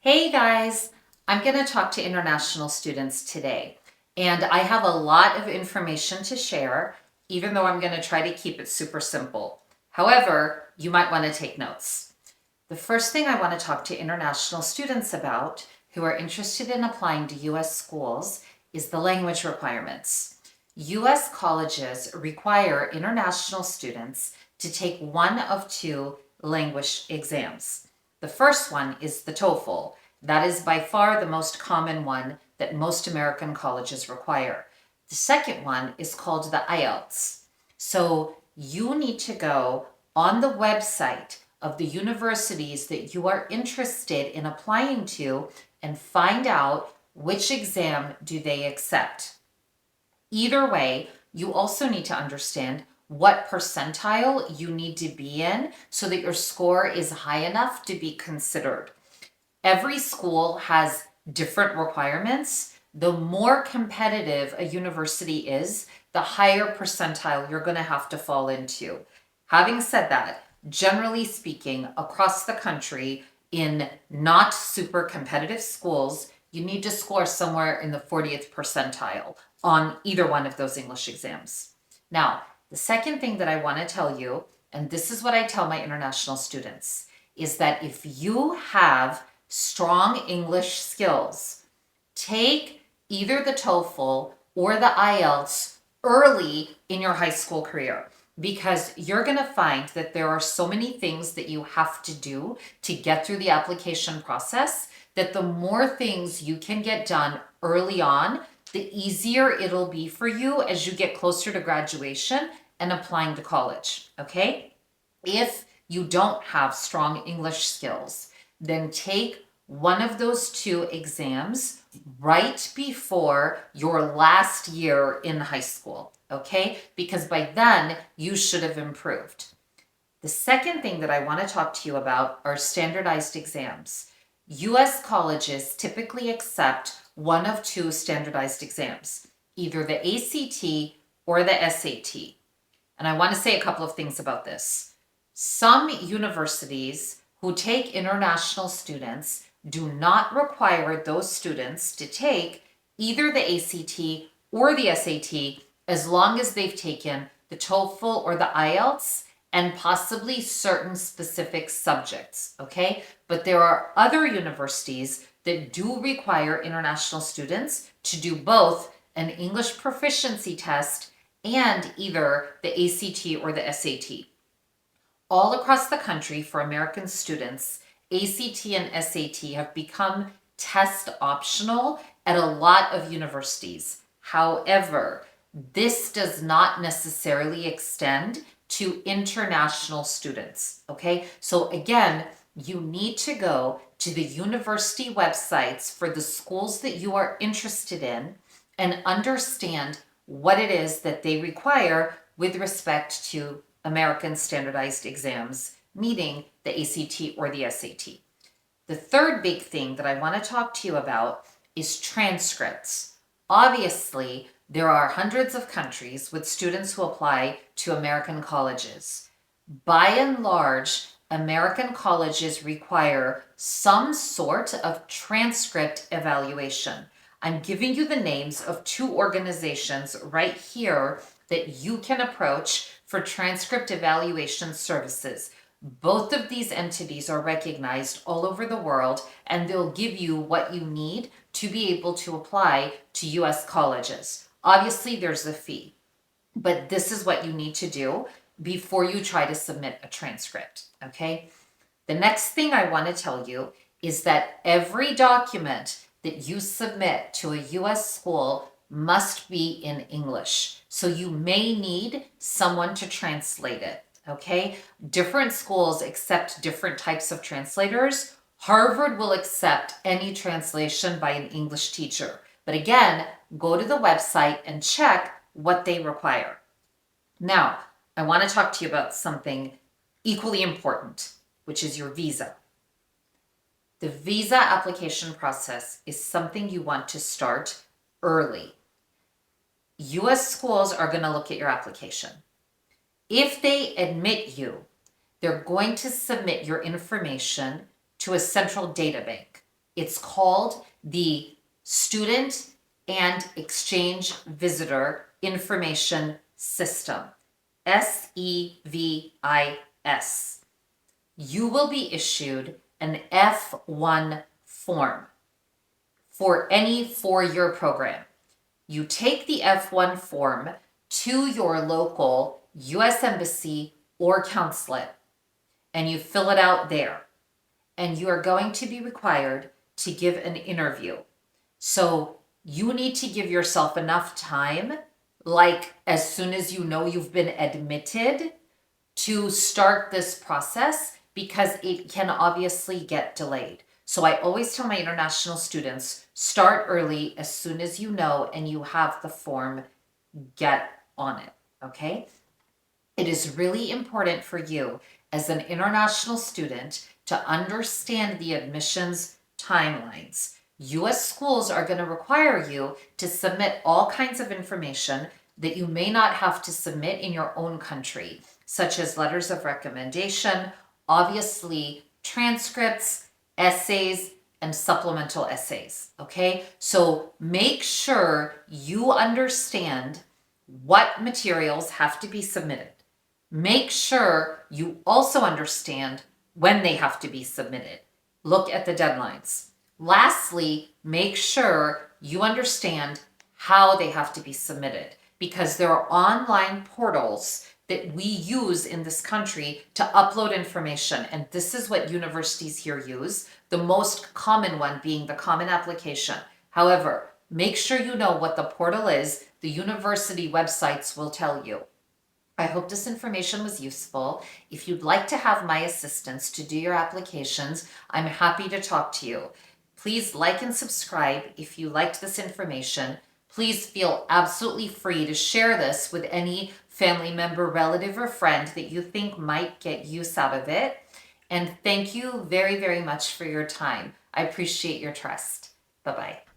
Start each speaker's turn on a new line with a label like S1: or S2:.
S1: Hey guys, I'm going to talk to international students today, and I have a lot of information to share, even though I'm going to try to keep it super simple. However, you might want to take notes. The first thing I want to talk to international students about who are interested in applying to US schools is the language requirements. US colleges require international students to take one of two language exams. The first one is the TOEFL. That is by far the most common one that most American colleges require. The second one is called the IELTS. So you need to go on the website of the universities that you are interested in applying to and find out which exam do they accept. Either way, you also need to understand what percentile you need to be in so that your score is high enough to be considered. Every school has different requirements. The more competitive a university is, the higher percentile you're going to have to fall into. Having said that, generally speaking, across the country, in not super competitive schools, you need to score somewhere in the 40th percentile on either one of those English exams. Now, the second thing that I want to tell you, and this is what I tell my international students, is that if you have strong English skills, take either the TOEFL or the IELTS early in your high school career, because you're going to find that there are so many things that you have to do to get through the application process that the more things you can get done early on, the easier it'll be for you as you get closer to graduation and applying to college, okay? If you don't have strong English skills, then take one of those two exams right before your last year in high school, okay? Because by then you should have improved. The second thing that I want to talk to you about are standardized exams. US colleges typically accept one of two standardized exams, either the ACT or the SAT. And I want to say a couple of things about this. Some universities who take international students do not require those students to take either the ACT or the SAT as long as they've taken the TOEFL or the IELTS and possibly certain specific subjects, okay? But there are other universities that do require international students to do both an English proficiency test and either the ACT or the SAT. All across the country for American students, ACT and SAT have become test optional at a lot of universities. However, this does not necessarily extend to international students, okay? So again, you need to go to the university websites for the schools that you are interested in and understand what it is that they require with respect to American standardized exams, meaning the ACT or the SAT. The third big thing that I want to talk to you about is transcripts. Obviously, there are hundreds of countries with students who apply to American colleges. By and large, American colleges require some sort of transcript evaluation. I'm giving you the names of two organizations right here that you can approach for transcript evaluation services. Both of these entities are recognized all over the world, and they'll give you what you need to be able to apply to US colleges. Obviously, there's a fee, but this is what you need to do before you try to submit a transcript, okay? The next thing I want to tell you is that every document that you submit to a US school must be in English. So you may need someone to translate it, okay? Different schools accept different types of translators. Harvard will accept any translation by an English teacher. But again, go to the website and check what they require. Now, I want to talk to you about something equally important, which is your visa. The visa application process is something you want to start early. US schools are going to look at your application. If they admit you, they're going to submit your information to a central data bank. It's called the Student and Exchange Visitor Information System, SEVIS. You will be issued an F1 form for any four-year program. You take the F1 form to your local U.S. Embassy or consulate, and you fill it out there. And you are going to be required to give an interview. So you need to give yourself enough time, like as soon as you know you've been admitted, to start this process, because it can obviously get delayed. So I always tell my international students, start early. As soon as you know and you have the form, get on it, okay? It is really important for you as an international student to understand the admissions timelines. U.S. schools are going to require you to submit all kinds of information that you may not have to submit in your own country, such as letters of recommendation, obviously transcripts, essays, and supplemental essays, okay? So make sure you understand what materials have to be submitted. Make sure you also understand when they have to be submitted. Look at the deadlines. Lastly, make sure you understand how they have to be submitted, because there are online portals that we use in this country to upload information. And this is what universities here use, the most common one being the Common Application. However, make sure you know what the portal is. The university websites will tell you. I hope this information was useful. If you'd like to have my assistance to do your applications, I'm happy to talk to you. Please like and subscribe if you liked this information. Please feel absolutely free to share this with any family member, relative, or friend that you think might get use out of it. And thank you very, very much for your time. I appreciate your trust. Bye-bye.